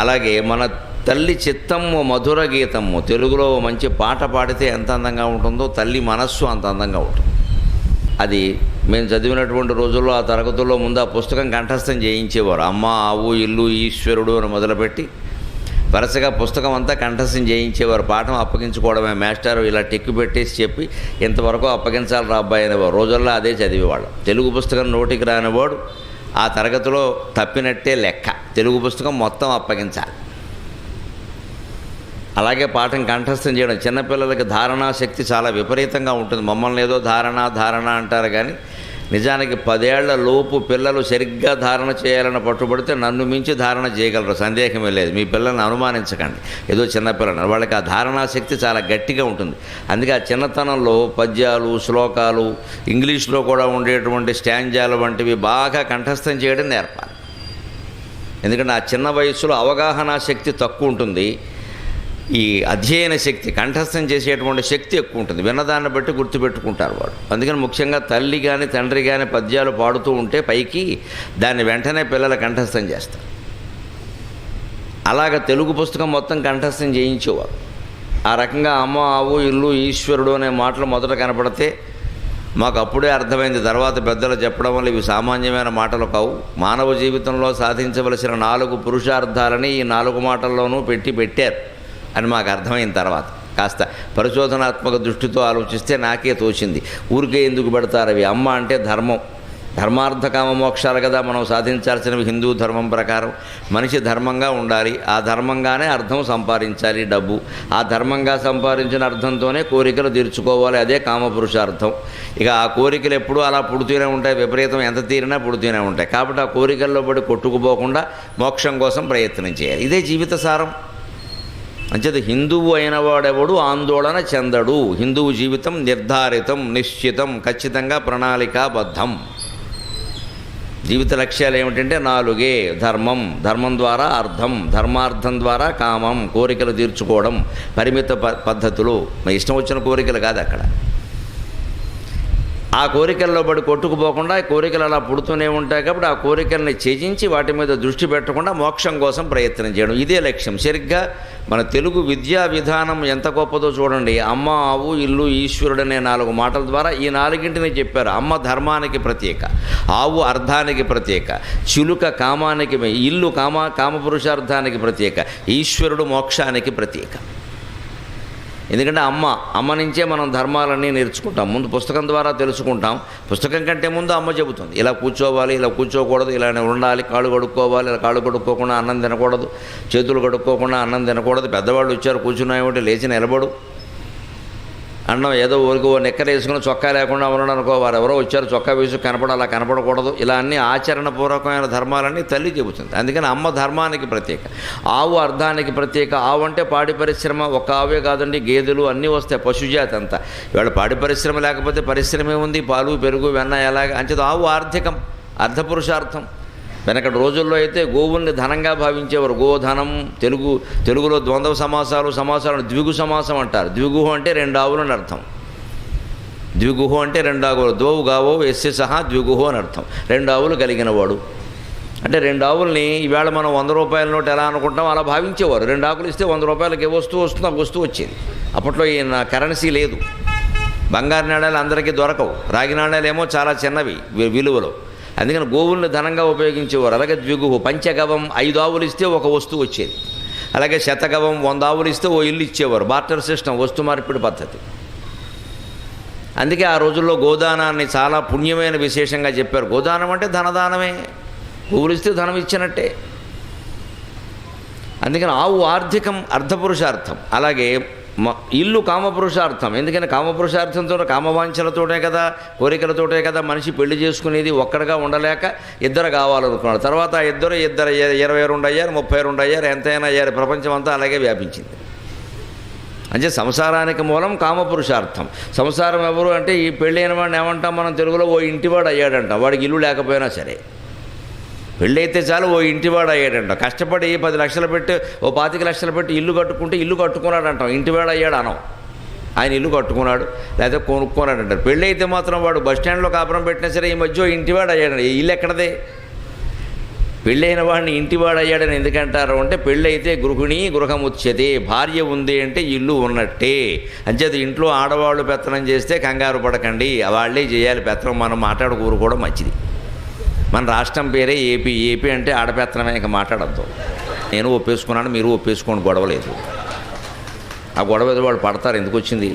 అలాగే మన తల్లి చిత్తము మధుర గీతము, తెలుగులో మంచి పాట పాడితే ఎంత అందంగా ఉంటుందో తల్లి మనస్సు అంత అందంగా ఉంటుంది. అది మేము చదివినటువంటి రోజుల్లో ఆ తరగతుల్లో ముందు ఆ పుస్తకం కంఠస్థం చేయించేవారు. అమ్మ, ఆవు, ఇల్లు, ఈశ్వరుడు అని మొదలుపెట్టి వరుసగా పుస్తకం అంతా కంఠస్థం చేయించేవారు. పాఠం అప్పగించుకోవడమే, మాస్టారు ఇలా టిక్కు పెట్టేసి చెప్పి ఇంతవరకు అప్పగించాలి రా అబ్బాయి అనేవారు. రోజుల్లో అదే చదివేవాళ్ళు. తెలుగు పుస్తకం నోటికి రానివాడు ఆ తరగతిలో తప్పినట్టే లెక్క. తెలుగు పుస్తకం మొత్తం అప్పగించాలి. అలాగే పాఠం కంఠస్థం చేయడం. చిన్నపిల్లలకి ధారణా శక్తి చాలా విపరీతంగా ఉంటుంది. మమ్మల్ని ఏదో ధారణ అంటారు, కానీ నిజానికి 10 ఏళ్ల లోపు పిల్లలు సరిగ్గా ధారణ చేయాలని పట్టుబడితే నన్ను మించి ధారణ చేయగలరు, సందేహమే లేదు. మీ పిల్లల్ని అనుమానించకండి, ఏదో చిన్నపిల్లలు. వాళ్ళకి ఆ ధారణా శక్తి చాలా గట్టిగా ఉంటుంది. అందుకే ఆ చిన్నతనంలో పద్యాలు, శ్లోకాలు, ఇంగ్లీష్లో కూడా ఉండేటువంటి స్టాంజాలు వంటివి బాగా కంఠస్థం చేయడం నేర్పాలి. ఎందుకంటే ఆ చిన్న వయస్సులో అవగాహన శక్తి తక్కువ ఉంటుంది, ఈ అధ్యయన శక్తి, కంఠస్థం చేసేటువంటి శక్తి ఎక్కువ ఉంటుంది. విన్నదాన్ని బట్టి గుర్తుపెట్టుకుంటారు వాడు. అందుకని ముఖ్యంగా తల్లి కానీ తండ్రి కానీ పద్యాలు పాడుతూ ఉంటే పైకి దాన్ని వెంటనే పిల్లలు కంఠస్థం చేస్తారు. అలాగ తెలుగు పుస్తకం మొత్తం కంఠస్థం చేయించేవారు. ఆ రకంగా అమ్మ, ఆవు, ఇల్లు, ఈశ్వరుడు అనే మాటలు మొదట కనపడితే మాకు అప్పుడే అర్థమైంది. తర్వాత పెద్దలు చెప్పడం వల్ల ఇవి సామాన్యమైన మాటలు కావు. మానవ జీవితంలో సాధించవలసిన 4 పురుషార్థాలని ఈ 4 మాటల్లోనూ పెట్టారు అని మాకు అర్థమైన తర్వాత కాస్త పరిశోధనాత్మక దృష్టితో ఆలోచిస్తే నాకే తోచింది. ఊరికే ఎందుకు పెడతారు అవి? అమ్మ అంటే ధర్మం, ధర్మార్థ కామ మోక్షాలు కదా మనం సాధించాల్సినవి. హిందూ ధర్మం ప్రకారం మనిషి ధర్మంగా ఉండాలి, ఆ ధర్మంగానే అర్థం సంపాదించాలి, డబ్బు. ఆ ధర్మంగా సంపాదించిన అర్థంతోనే కోరికలు తీర్చుకోవాలి, అదే కామపురుషార్థం. ఇక ఆ కోరికలు ఎప్పుడూ అలా పుడుతూనే ఉంటాయి, విపరీతం ఎంత తీరినా పుడుతూనే ఉంటాయి. కాబట్టి ఆ కోరికల్లో పడి కొట్టుకుపోకుండా మోక్షం కోసం ప్రయత్నం చేయాలి. ఇదే జీవిత సారం. అంచేత హిందువు అయిన వాడెవడు ఆందోళన చెందడు. హిందువు జీవితం నిర్ధారితం, నిశ్చితం, ఖచ్చితంగా ప్రణాళికాబద్ధం. జీవిత లక్ష్యాలు ఏమిటంటే 4: ధర్మం, ధర్మం ద్వారా అర్థం, ధర్మార్థం ద్వారా కామం, కోరికలు తీర్చుకోవడం, పరిమిత పద్ధతులు. ఇష్టం వచ్చిన కోరికలు కాదు అక్కడ. ఆ కోరికల్లో పడి కొట్టుకుపోకుండా కోరికలు అలా పుడుతూనే ఉంటాయి. కాబట్టి ఆ కోరికల్ని త్యజించి వాటి మీద దృష్టి పెట్టకుండా మోక్షం కోసం ప్రయత్నం చేయడం, ఇదే లక్ష్యం. సరిగ్గా మన తెలుగు విద్యా విధానం ఎంత గొప్పదో చూడండి. అమ్మ, ఆవు, ఇల్లు, ఈశ్వరుడు అనే 4 మాటల ద్వారా ఈ 4ంటిని చెప్పారు. అమ్మ ధర్మానికి ప్రత్యేక, ఆవు అర్థానికి ప్రత్యేక, చిలుక కామానికి, ఇల్లు కామపురుషార్థానికి ప్రత్యేక, ఈశ్వరుడు మోక్షానికి ప్రత్యేక. ఎందుకంటే అమ్మ నుంచే మనం ధర్మాలన్నీ నేర్చుకుంటాం. ముందు పుస్తకం ద్వారా తెలుసుకుంటాం. పుస్తకం కంటే ముందు అమ్మ చెబుతుంది, ఇలా కూర్చోవాలి, ఇలా కూర్చోకూడదు, ఇలా ఉండాలి, కాళ్ళు కడుక్కోవాలి, ఇలా కాళ్ళు కడుక్కోకుండా అన్నం తినకూడదు, చేతులు కడుక్కోకుండా అన్నం తినకూడదు. పెద్దవాళ్ళు వచ్చారు కూర్చున్నాయేమిటి, లేచి నిలబడు. అన్నం ఏదో ఊరికి నెక్కర వేసుకుని చొక్కా లేకుండా ఉండడం అనుకో, వారు ఎవరో వచ్చారు చొక్కా వేసి అలా కనపడకూడదు. ఇలా అన్ని ఆచరణపూర్వకమైన ధర్మాలన్నీ తల్లి చెబుతుంది. అందుకని అమ్మ ధర్మానికి ప్రత్యేక, ఆవు అర్థానికి ప్రత్యేక. ఆవు అంటే పాడి పరిశ్రమ, ఒక్క ఆవే కాదండి, గేదెలు అన్నీ వస్తాయి, పశుజాతి అంతా. ఇవాళ పాడి పరిశ్రమ లేకపోతే పరిశ్రమే ఉంది, పాలు, పెరుగు, వెన్న ఎలాగ. అంచేది ఆవు ఆర్థికం, అర్థపురుషార్థం. వెనకటి రోజుల్లో అయితే గోవుల్ని ధనంగా భావించేవారు. గోధనం, తెలుగులో ద్వంద్వ సమాసాలను ద్విగు సమాసం అంటారు. ద్విగుహు అంటే 2 ఆవులు అని అర్థం. ద్విగుహు అంటే 2 ఆవులు, ద్వౌ గావో ఎస్య సహా ద్విగుహు అని అర్థం. 2 ఆవులు కలిగిన వాడు అంటే 2 ఆవుల్ని ఈవేళ మనం 100 రూపాయల నోటు ఎలా అనుకుంటాం అలా భావించేవారు. 2 ఆకులు ఇస్తే 100 రూపాయలకి ఏ వస్తువు వస్తుందో ఆ వస్తువు వచ్చేది. అప్పట్లో ఈ కరెన్సీ లేదు, బంగారు నాణ్యాలు అందరికీ దొరకవు, రాగి నాణ్యాలు ఏమో చాలా చిన్నవి విలువలో. అందుకని గోవుల్ని ధనంగా ఉపయోగించేవారు. అలాగే ద్విగుహు, పంచగవం 5 ఆవులు ఇస్తే ఒక వస్తువు వచ్చేది. అలాగే శతగవం 100 ఆవులు ఇస్తే ఓ ఇల్లు ఇచ్చేవారు. బార్టర్ సిస్టమ్, వస్తు మార్పిడి పద్ధతి. అందుకే ఆ రోజుల్లో గోదానాన్ని చాలా పుణ్యమైన విశేషంగా చెప్పారు. గోదానం అంటే ధనదానమే, గోవులు ఇస్తే ధనం ఇచ్చినట్టే. అందుకని ఆవు ఆర్థికం, అర్థపురుషార్థం. అలాగే ఇల్లు కామపురుషార్థం. ఎందుకని కామపురుషార్థంతో, కామవాంఛలతోటే కదా, కోరికలతోటే కదా మనిషి పెళ్లి చేసుకునేది. ఒక్కడిగా ఉండలేక 2 కావాలనుకున్నాడు. తర్వాత 2 22 అయ్యారు, 32 అయ్యారు, ఎంతైనా అయ్యారు. ప్రపంచం అంతా అలాగే వ్యాపించింది. అంటే సంసారానికి మూలం కామపురుషార్థం. సంసారం ఎవరు అంటే ఈ పెళ్ళైన వాడిని ఏమంటాం మనం తెలుగులో? ఓ ఇంటివాడు అయ్యాడంట. వాడికి ఇల్లు లేకపోయినా సరే, పెళ్ళైతే చాలు ఓ ఇంటివాడు అయ్యాడంట. కష్టపడి 10 లక్షలు పెట్టి, ఓ 25 లక్షలు పెట్టి ఇల్లు కట్టుకుంటే ఇల్లు కట్టుకున్నాడు అంటాం, ఇంటివాడు అయ్యాడు అనం. ఆయన ఇల్లు కట్టుకున్నాడు లేదా కొనుక్కున్నాడు అంటారు. పెళ్ళి అయితే మాత్రం వాడు బస్టాండ్లో కాపురం పెట్టినా సరే ఈ మధ్య ఇంటివాడు అయ్యాడు. ఇల్లు ఎక్కడదే? పెళ్ళైన వాడిని ఇంటివాడు అయ్యాడని ఎందుకంటారు అంటే పెళ్ళైతే గృహిణి గృహముచ్యతే, భార్య ఉంది అంటే ఇల్లు ఉన్నట్టే. అంచేత ఇంట్లో ఆడవాళ్ళు పెత్తనం చేస్తే కంగారు పడకండి, వాళ్ళే చేయాలి పెత్తనం, మనం మాట్లాడుకోరు కూడా మంచిది. మన రాష్ట్రం పేరే ఏపీ. ఏపీ అంటే ఆడపెత్తనమే, ఇంకా మాట్లాడద్దు. నేను ఒప్పేసుకున్నాను, మీరు ఒప్పేసుకోండి, గొడవలేదు. ఆ గొడవ ఏదో వాళ్ళు పడతారు, ఎందుకు వచ్చింది.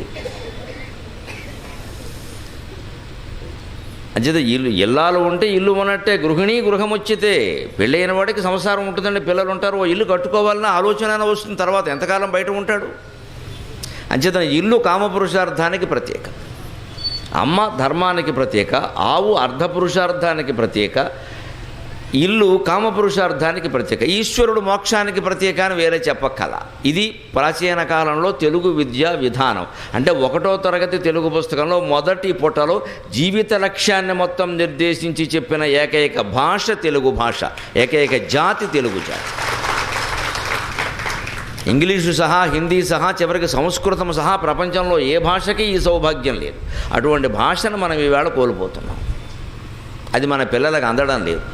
అంచేత ఇల్లాలు ఉంటే ఇల్లు ఉన్నట్టే, గృహిణి గృహముచ్చితే. పెళ్ళైన వాడికి సంసారం ఉంటుందండి, పిల్లలు ఉంటారు, ఓ ఇల్లు కట్టుకోవాలన్న ఆలోచన వస్తుంది. తర్వాత ఎంతకాలం బయట ఉంటాడు. అంచేత ఇల్లు కామపురుషార్థానికి ప్రత్యేక, అమ్మ ధర్మానికి ప్రత్యేక, ఆవు అర్ధపురుషార్థానికి ప్రత్యేక, ఇల్లు కామపురుషార్థానికి ప్రత్యేక, ఈశ్వరుడు మోక్షానికి ప్రత్యేక అని వేరే చెప్పక్కల. ఇది ప్రాచీన కాలంలో తెలుగు విద్యా విధానం. అంటే 1వ తరగతి తెలుగు పుస్తకంలో మొదటి పుటలో జీవిత లక్ష్యాన్ని మొత్తం నిర్దేశించి చెప్పిన ఏకైక భాష తెలుగు భాష, ఏకైక జాతి తెలుగు జాతి. ఇంగ్లీషు సహా, హిందీ సహా, చివరికి సంస్కృతం సహా ప్రపంచంలో ఏ భాషకి ఈ సౌభాగ్యం లేదు. అటువంటి భాషను మనం ఈవేళ కోల్పోతున్నాం. అది మన పిల్లలకు అందడం లేదు.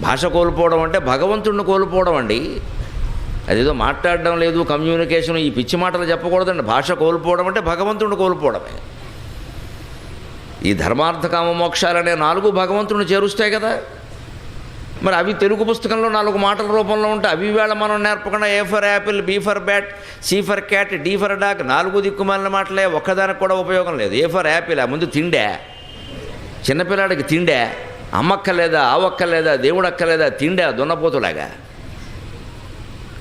భాష కోల్పోవడం అంటే భగవంతుడిని కోల్పోవడం అండి. అదేదో మాట్లాడడం లేదు, కమ్యూనికేషన్, ఈ పిచ్చి మాటలు చెప్పకూడదండి. భాష కోల్పోవడం అంటే భగవంతుడిని కోల్పోవడమే. ఈ ధర్మార్థ కామ మోక్షాలనే 4 భగవంతుడిని చేరుస్తాయి కదా. మరి అవి తెలుగు పుస్తకంలో 4 మాటల రూపంలో ఉంటాయి. అవి వేళ మనం నేర్పకుండా A for apple, B for bat, C for cat, D for dog, 4 దిక్కుమాలిన మాటలే, ఒక్కదానికి కూడా ఉపయోగం లేదు. ఏ ఫర్ యాపిల్, ఆ ముందు తిండే, చిన్నపిల్లాడికి తిండే, అమ్మక్కలేదా, ఆవక్కలేదా, దేవుడు అక్కలేదా, తిండే దున్నపోతులాగా.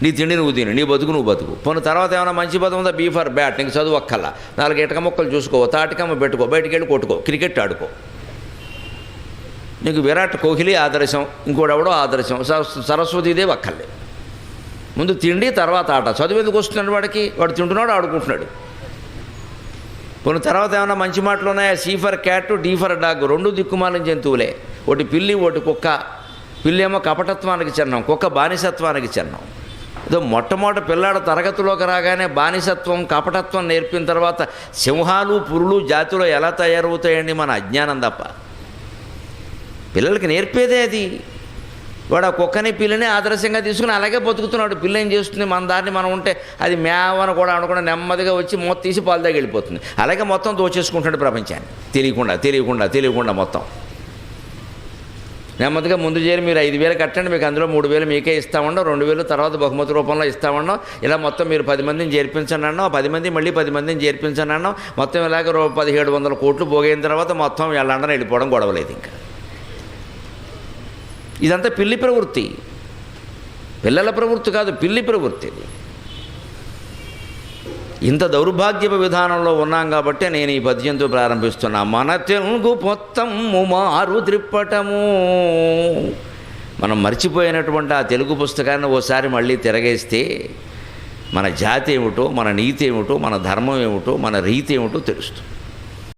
నీ తిండి నువ్వు తిని, నీ బతుకు నువ్వు బతుకు. పోనీ తర్వాత ఏమైనా మంచి పదం ఉందా, బీ ఫర్ బ్యాట్, నీకు చదువు అక్కల్లా, 4 ఇటక మొక్కలు చూసుకో, తాటికమ్మ పెట్టుకో, బయటికి వెళ్ళి కొట్టుకో, క్రికెట్ ఆడుకో. నీకు విరాట్ కోహ్లీ ఆదర్శం, ఇంకోడెవడో ఆదర్శం, సరస్వతీదేవి అక్కర్లే. ముందు తిండి, తర్వాత ఆట. చదువు ఎందుకు వస్తున్నాడు వాడికి? వాడు తింటున్నాడు, ఆడుకుంటున్నాడు. కొన్ని తర్వాత ఏమైనా మంచి మాటలు ఉన్నాయా? C for cat, D for dog, 2 దిక్కుమాలిన జంతువులే. ఒకటి పిల్లి, ఒకటి కుక్క. పిల్లి ఏమో కపటత్వానికి చిహ్నం, కుక్క బానిసత్వానికి చిహ్నం. ఏదో మొట్టమొదటి పిల్లాడు తరగతిలోకి రాగానే బానిసత్వం, కపటత్వం నేర్పిన తర్వాత సింహాలు, పురులు జాతిలో ఎలా తయారవుతాయండి? మన అజ్ఞానం తప్ప. పిల్లలకి నేర్పేదే అది. వాడు ఆ కుక్కని పిల్లని ఆదర్శంగా తీసుకుని అలాగే బతుకుతున్నాడు. పిల్ల ఏం చేస్తుంది? మన దాన్ని మనం ఉంటే అది మేవని కూడా అనుకుని నెమ్మదిగా వచ్చి మొత్తం తీసి పాలు దాకా వెళ్ళిపోతుంది. అలాగే మొత్తం దోచేసుకుంటాడు ప్రపంచాన్ని, తెలియకుండా మొత్తం. నెమ్మదిగా ముందు చేరి మీరు 5,000 కట్టండి, మీకు అందులో 3,000 మీకే ఇస్తామన్నాం, 2,000 తర్వాత బహుమతి రూపంలో ఇస్తామన్నాం. ఇలా మొత్తం మీరు 10 మందిని చేర్పించండి అన్నాం, 10 మంది మళ్ళీ 10 మందిని చేర్పించండి అన్నాం. మొత్తం ఇలాగ 1,700 కోట్లు పోగైన తర్వాత మొత్తం లండన్ వెళ్ళిపోవడం, గొడవలేదు. ఇంకా ఇదంతా పిల్లి ప్రవృత్తి, పిల్లల ప్రవృత్తి కాదు, పిల్లి ప్రవృత్తి. ఇంత దౌర్భాగ్యపు విధానంలో ఉన్నాం కాబట్టి నేను ఈ పద్యంతో ప్రారంభిస్తున్నా. మన తెలుగు మొత్తం మారు త్రిప్పటము. మనం మర్చిపోయినటువంటి ఆ తెలుగు పుస్తకాన్ని ఓసారి మళ్ళీ తిరగేస్తే మన జాతి ఏమిటో, మన నీతి ఏమిటో, మన ధర్మం ఏమిటో, మన రీతి ఏమిటో తెలుస్తుంది.